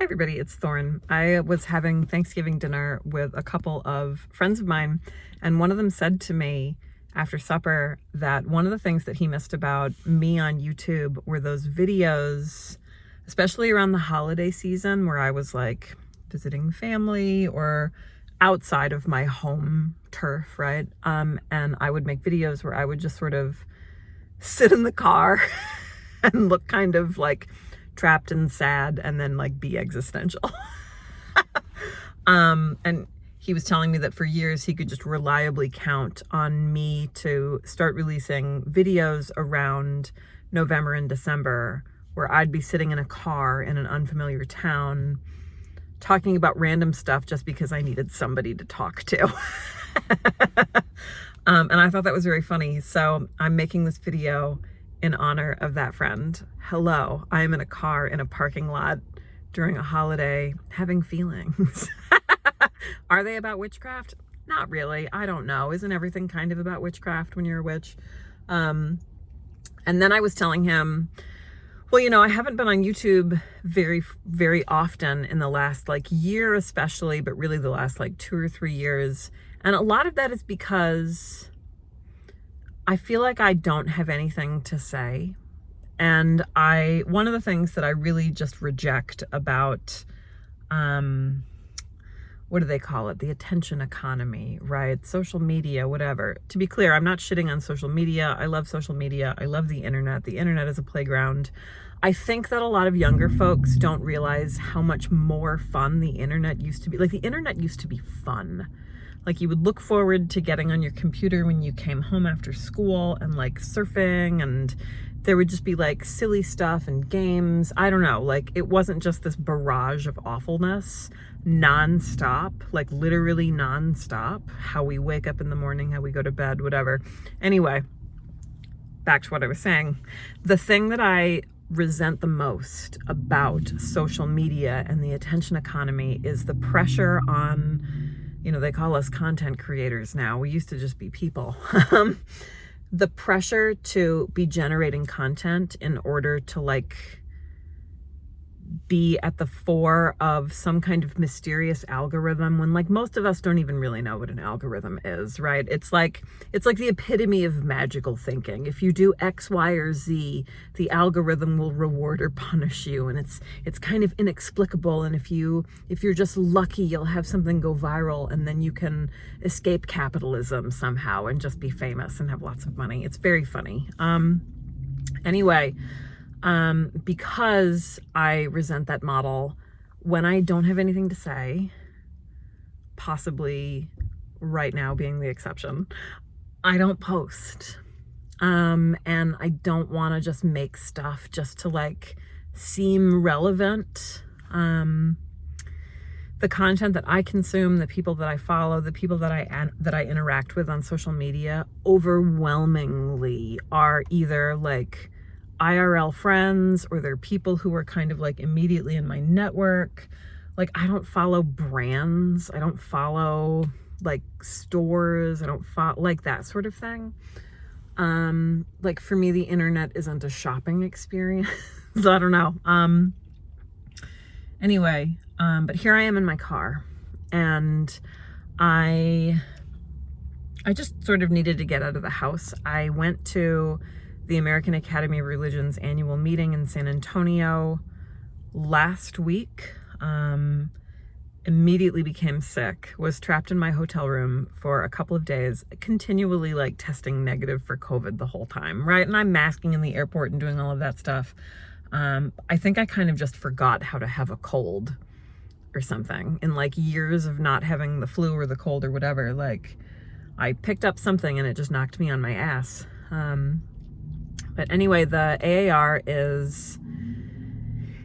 everybody, it's Thorn. I was having Thanksgiving dinner with a couple of friends of mine, and one of them said to me after supper that one of the things that he missed about me on YouTube were those videos, especially around the holiday season, where I was like visiting family or outside of my home turf, right? And I would make videos where I would just sort of sit in the car and look kind of like trapped and sad and then like be existential. And he was telling me that for years he could just reliably count on me to start releasing videos around November and December where I'd be sitting in a car in an unfamiliar town talking about random stuff just because I needed somebody to talk to. And I thought that was very funny. So I'm making this video in honor of that friend. Hello, I'm in a car in a parking lot during a holiday having feelings. Are they about witchcraft? Not really. I don't know. Isn't everything kind of about witchcraft when you're a witch? And then I was telling him, well, you know, I haven't been on YouTube very often in the last like year especially, but really the last like 2 or 3 years. And a lot of that is because I feel like I don't have anything to say. And one of the things that I really just reject about, what do they call it? The attention economy, right? Social media, whatever. To be clear, I'm not shitting on social media. I love social media. I love the internet. The internet is a playground. I think that a lot of younger folks don't realize how much more fun the internet used to be. Like, the internet used to be fun. Like, you would look forward to getting on your computer when you came home after school and like surfing, and there would just be like silly stuff and games. I don't know, like it wasn't just this barrage of awfulness nonstop, like literally nonstop. How we wake up in the morning, how we go to bed, whatever. Anyway, back to what I was saying. The thing that I resent the most about social media and the attention economy is the pressure on, you know, they call us content creators now. We used to just be people. The pressure to be generating content in order to like be at the fore of some kind of mysterious algorithm when like most of us don't even really know what an algorithm is, right? It's like the epitome of magical thinking. If you do X, Y, or Z, the algorithm will reward or punish you, and it's kind of inexplicable. And if you're just lucky, you'll have something go viral, and then you can escape capitalism somehow and just be famous and have lots of money. It's very funny. Anyway, because I resent that model, when I don't have anything to say, possibly right now being the exception, I don't post. And I don't want to just make stuff just to like seem relevant. The content that I consume, the people that I follow, the people that I interact with on social media overwhelmingly are either like IRL friends, or they're people who are kind of like immediately in my network. Like, I don't follow brands. I don't follow like stores. I don't follow like that sort of thing. Like for me, the internet isn't a shopping experience. So I don't know. Anyway, but here I am in my car, and I just sort of needed to get out of the house. I went to the American Academy of Religion's annual meeting in San Antonio last week. Immediately became sick, was trapped in my hotel room for a couple of days, continually like testing negative for COVID the whole time, right? And I'm masking in the airport and doing all of that stuff. I think I kind of just forgot how to have a cold or something in like years of not having the flu or the cold or whatever. Like, I picked up something and it just knocked me on my ass. But anyway, the AAR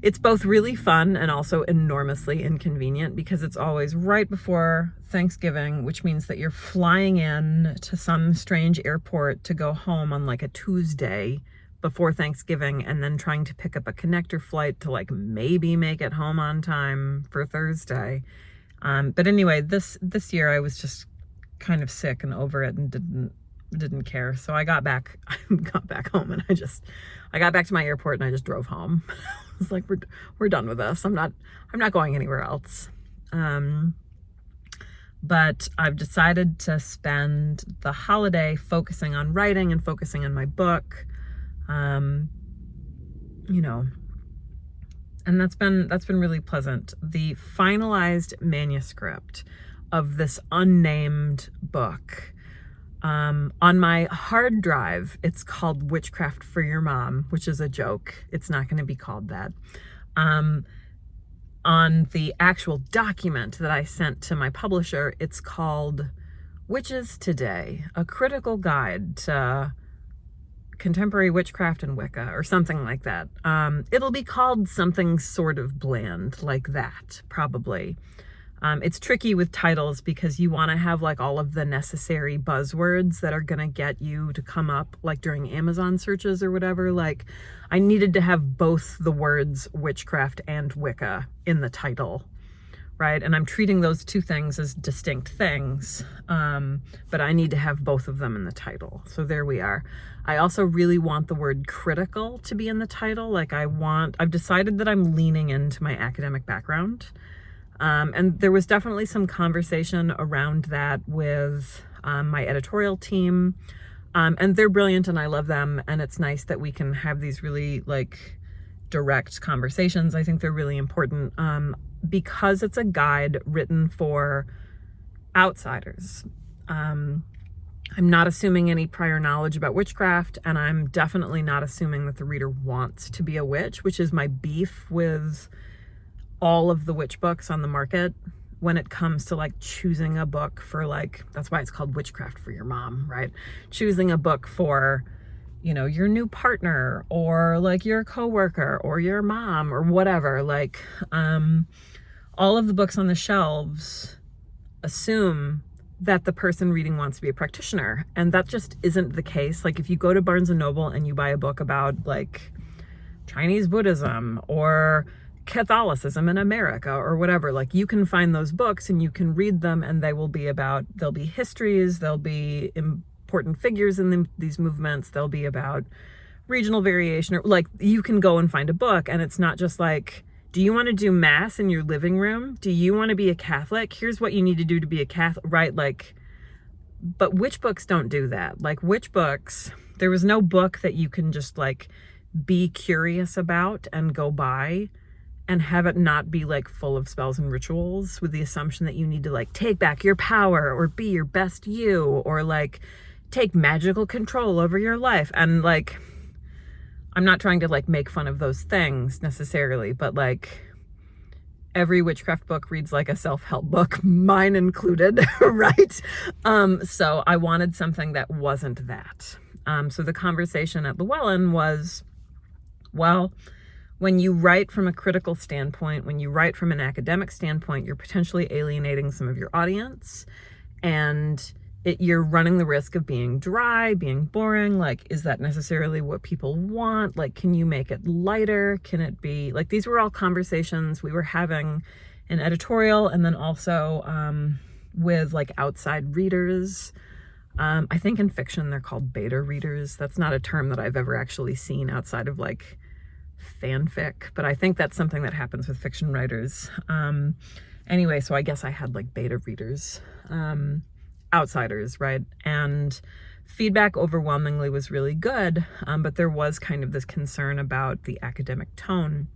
it's both really fun and also enormously inconvenient because it's always right before Thanksgiving, which means that you're flying in to some strange airport to go home on like a Tuesday before Thanksgiving, and then trying to pick up a connector flight to like maybe make it home on time for Thursday. But anyway, this year I was just kind of sick and over it and didn't didn't care. So I got back home, and I got back to my airport and I just drove home. I was like, we're done with this. I'm not going anywhere else. But I've decided to spend the holiday focusing on writing and focusing on my book. You know, and that's been really pleasant. The finalized manuscript of this unnamed book, on my hard drive, it's called Witchcraft for Your Mom, which is a joke. It's not going to be called that. On the actual document that I sent to my publisher, it's called Witches Today, a critical guide to contemporary witchcraft and Wicca, or something like that. It'll be called something sort of bland like that, probably. It's tricky with titles because you want to have like all of the necessary buzzwords that are going to get you to come up like during Amazon searches or whatever. Like I needed to have both the words witchcraft and Wicca in the title, right? And I'm treating those two things as distinct things, but I need to have both of them in the title. So there we are. I also really want the word critical to be in the title. Like I've decided that I'm leaning into my academic background. And there was definitely some conversation around that with my editorial team. And they're brilliant and I love them. And it's nice that we can have these really like direct conversations. I think they're really important because it's a guide written for outsiders. I'm not assuming any prior knowledge about witchcraft, and I'm definitely not assuming that the reader wants to be a witch, which is my beef with all of the witch books on the market when it comes to like choosing a book for like, that's why it's called Witchcraft for Your Mom, right? Choosing a book for, you know, your new partner or like your coworker or your mom or whatever. Like all of the books on the shelves assume that the person reading wants to be a practitioner, and that just isn't the case. Like if you go to Barnes and Noble and you buy a book about like Chinese Buddhism or Catholicism in America or whatever, like you can find those books and you can read them, and they'll be histories, there'll be important figures in these movements, they'll be about regional variation, or like you can go and find a book and it's not just like, do you want to do mass in your living room? Do you want to be a Catholic? Here's what you need to do to be a Catholic, right? Like, but witch books don't do that. Like witch books, there was no book that you can just like be curious about and go buy and have it not be like full of spells and rituals with the assumption that you need to like take back your power or be your best you or like take magical control over your life. And like, I'm not trying to like make fun of those things necessarily, but like every witchcraft book reads like a self-help book, mine included, right? So I wanted something that wasn't that. So the conversation at Llewellyn was, well, when you write from a critical standpoint, when you write from an academic standpoint, you're potentially alienating some of your audience, and you're running the risk of being dry, being boring. Like, is that necessarily what people want? Like, can you make it lighter? Can it be like, these were all conversations we were having in editorial, and then also with like outside readers. I think in fiction they're called beta readers. That's not a term that I've ever actually seen outside of like fanfic, but I think that's something that happens with fiction writers. Anyway, so I guess I had like beta readers, outsiders, right? And feedback overwhelmingly was really good, but there was kind of this concern about the academic tone.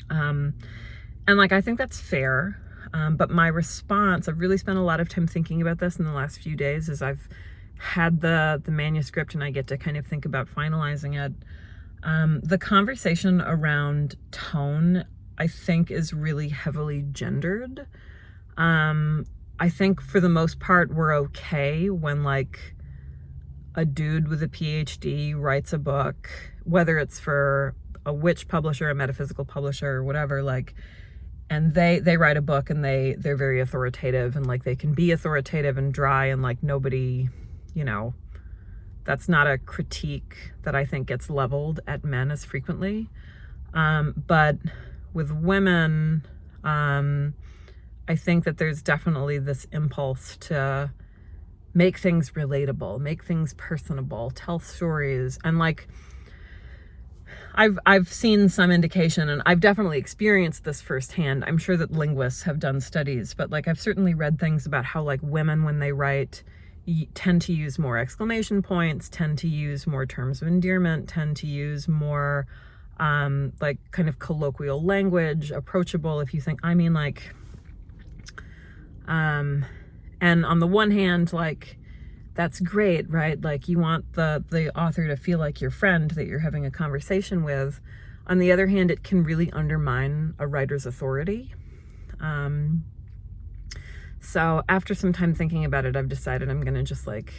And like, I think that's fair. But my response, I've really spent a lot of time thinking about this in the last few days as I've had the manuscript and I get to kind of think about finalizing it. The conversation around tone, I think, is really heavily gendered. I think for the most part, we're okay when like a dude with a PhD writes a book, whether it's for a witch publisher, a metaphysical publisher, or whatever, like, and they write a book and they're very authoritative, and like they can be authoritative and dry, and like nobody, you know, that's not a critique that I think gets leveled at men as frequently. But with women, I think that there's definitely this impulse to make things relatable, make things personable, tell stories. And like, I've seen some indication, and I've definitely experienced this firsthand. I'm sure that linguists have done studies, but like I've certainly read things about how like women, when they write, tend to use more exclamation points, tend to use more terms of endearment, tend to use more like kind of colloquial language, approachable. If you think, I mean, like, and on the one hand, like, that's great, right? Like, you want the author to feel like your friend that you're having a conversation with. On the other hand, it can really undermine a writer's authority. So after some time thinking about it, I've decided I'm gonna just like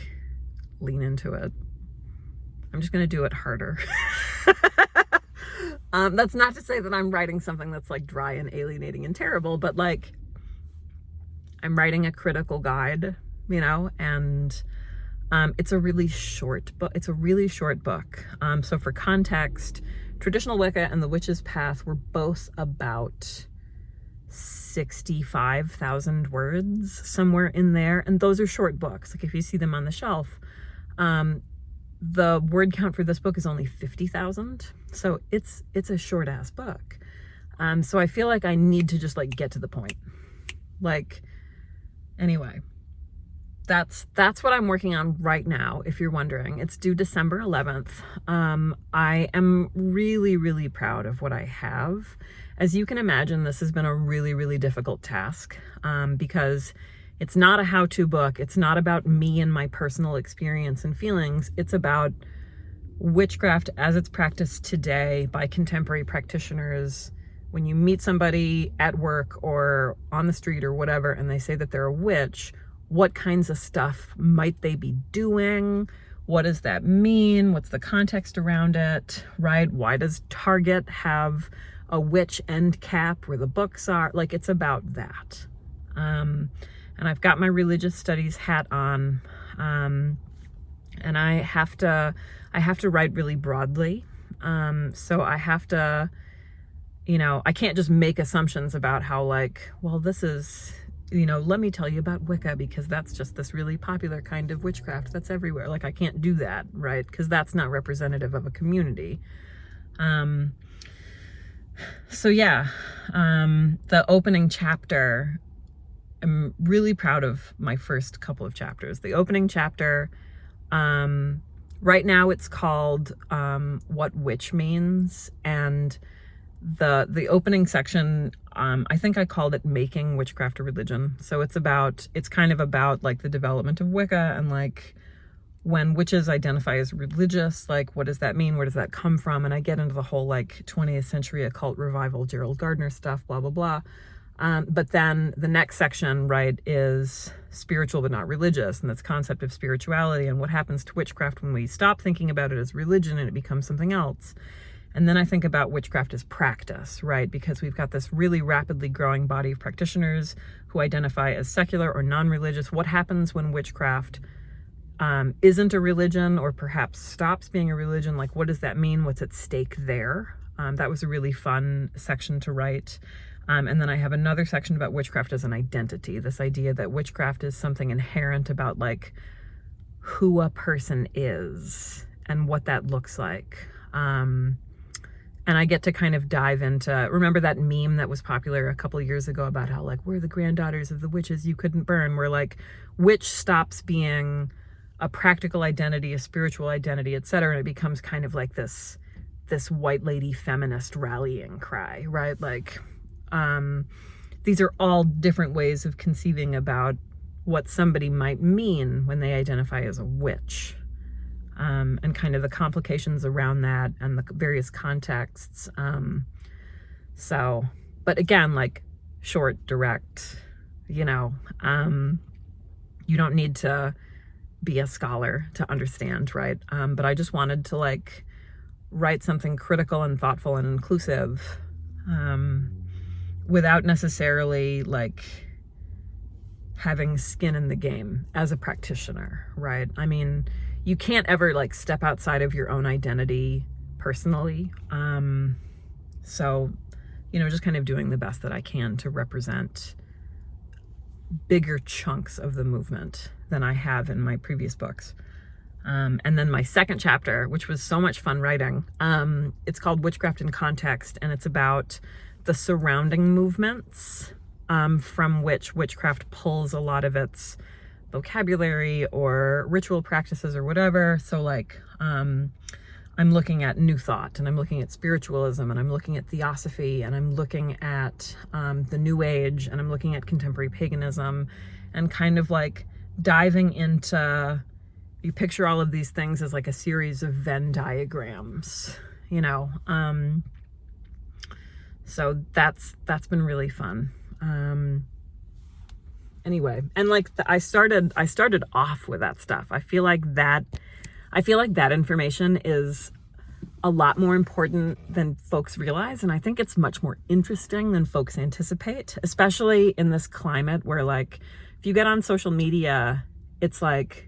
lean into it. I'm just gonna do it harder. That's not to say that I'm writing something that's like dry and alienating and terrible, but like, I'm writing a critical guide, you know, and it's a really short book. It's a really short book. So for context, Traditional Wicca and The Witch's Path were both about 65,000 words, somewhere in there. And those are short books. Like if you see them on the shelf, the word count for this book is only 50,000. So it's a short ass book. So I feel like I need to just like get to the point. Like, anyway, that's what I'm working on right now, if you're wondering. It's due December 11th. I am really, really proud of what I have. As you can imagine, this has been a really, really difficult task because it's not a how-to book. It's not about me and my personal experience and feelings. It's about witchcraft as it's practiced today by contemporary practitioners. When you meet somebody at work or on the street or whatever, and they say that they're a witch, what kinds of stuff might they be doing? What does that mean? What's the context around it, right? Why does Target have a witch end cap where the books are? Like, it's about that. And I've got my religious studies hat on, and I have to write really broadly. So I have to, you know, I can't just make assumptions about how like, well, this is, you know, let me tell you about Wicca because that's just this really popular kind of witchcraft that's everywhere. Like, I can't do that, right? Because that's not representative of a community. So yeah, the opening chapter, I'm really proud of my first couple of chapters. The opening chapter, right now it's called What Witch Means, and the opening section, I think I called it Making Witchcraft a Religion. So it's kind of about like the development of Wicca and like when witches identify as religious, like what does that mean? Where does that come from? And I get into the whole like 20th century occult revival, Gerald Gardner stuff, blah, blah, blah. But then the next section, right, is spiritual but not religious, and this concept of spirituality and what happens to witchcraft when we stop thinking about it as religion and it becomes something else. And then I think about witchcraft as practice, right? Because we've got this really rapidly growing body of practitioners who identify as secular or non-religious. What happens when witchcraft isn't a religion or perhaps stops being a religion? Like, what does that mean? What's at stake there? That was a really fun section to write. And then I have another section about witchcraft as an identity, this idea that witchcraft is something inherent about like who a person is and what that looks like. And I get to kind of dive into, remember that meme that was popular a couple of years ago about how like, we're the granddaughters of the witches you couldn't burn, where like witch stops being a practical identity, a spiritual identity, etc. And it becomes kind of like this white lady feminist rallying cry, right? Like, these are all different ways of conceiving about what somebody might mean when they identify as a witch. And kind of the complications around that and the various contexts. So, but again, like short, direct, you know, you don't need to be a scholar to understand, right? But I just wanted to like write something critical and thoughtful and inclusive, without necessarily like having skin in the game as a practitioner, right? I mean, you can't ever like step outside of your own identity personally. So, you know, just kind of doing the best that I can to represent bigger chunks of the movement than I have in my previous books. And then my second chapter, which was so much fun writing, it's called Witchcraft in Context, and it's about the surrounding movements from which witchcraft pulls a lot of its vocabulary or ritual practices or whatever. So like, I'm looking at New Thought, and I'm looking at spiritualism, and I'm looking at theosophy, and I'm looking at the New Age, and I'm looking at contemporary paganism, and kind of like diving into, you picture all of these things as like a series of Venn diagrams, you know. So that's been really fun. Anyway, and like I started off with that stuff. I feel like that information is a lot more important than folks realize, and I think it's much more interesting than folks anticipate, especially in this climate where, like, if you get on social media, it's like,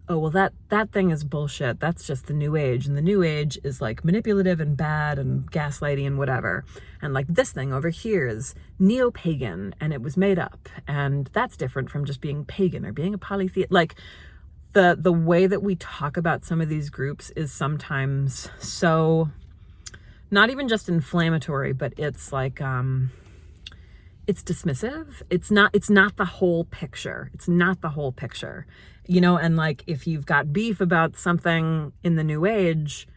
oh, well, that thing is bullshit. That's just the New Age, and the New Age is like manipulative and bad and gaslighty and whatever. And like this thing over here is neo-pagan, and it was made up, and that's different from just being pagan or being a polytheist. Like, the way that we talk about some of these groups is sometimes so, not even just inflammatory, but it's like, it's dismissive. It's not the whole picture. It's not the whole picture, you know. And like, if you've got beef about something in the New Age,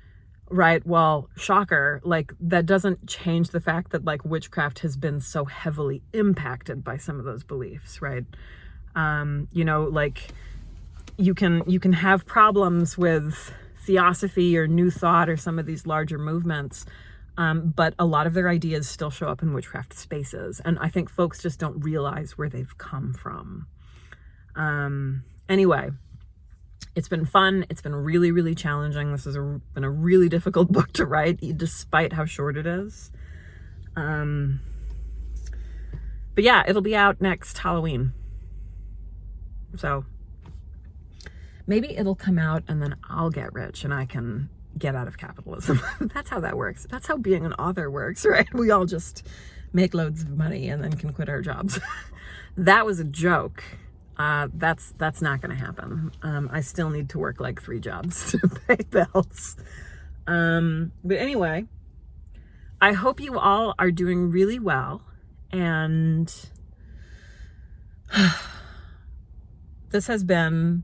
right? Well, shocker, like that doesn't change the fact that like witchcraft has been so heavily impacted by some of those beliefs, right? You know, like, you can have problems with theosophy or New Thought or some of these larger movements, but a lot of their ideas still show up in witchcraft spaces, and I think folks just don't realize where they've come from. Anyway, it's been fun. It's been really, really challenging. This has been a really difficult book to write, despite how short it is. But yeah, it'll be out next Halloween. So maybe it'll come out and then I'll get rich and I can get out of capitalism. That's how that works. That's how being an author works, right? We all just make loads of money and then can quit our jobs. That was a joke. That's not going to happen. I still need to work like 3 jobs to pay bills. But anyway, I hope you all are doing really well, and this has been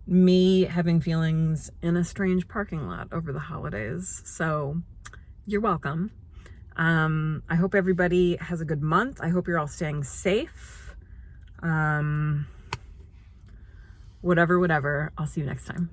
me having feelings in a strange parking lot over the holidays. So you're welcome. I hope everybody has a good month. I hope you're all staying safe. Whatever. I'll see you next time.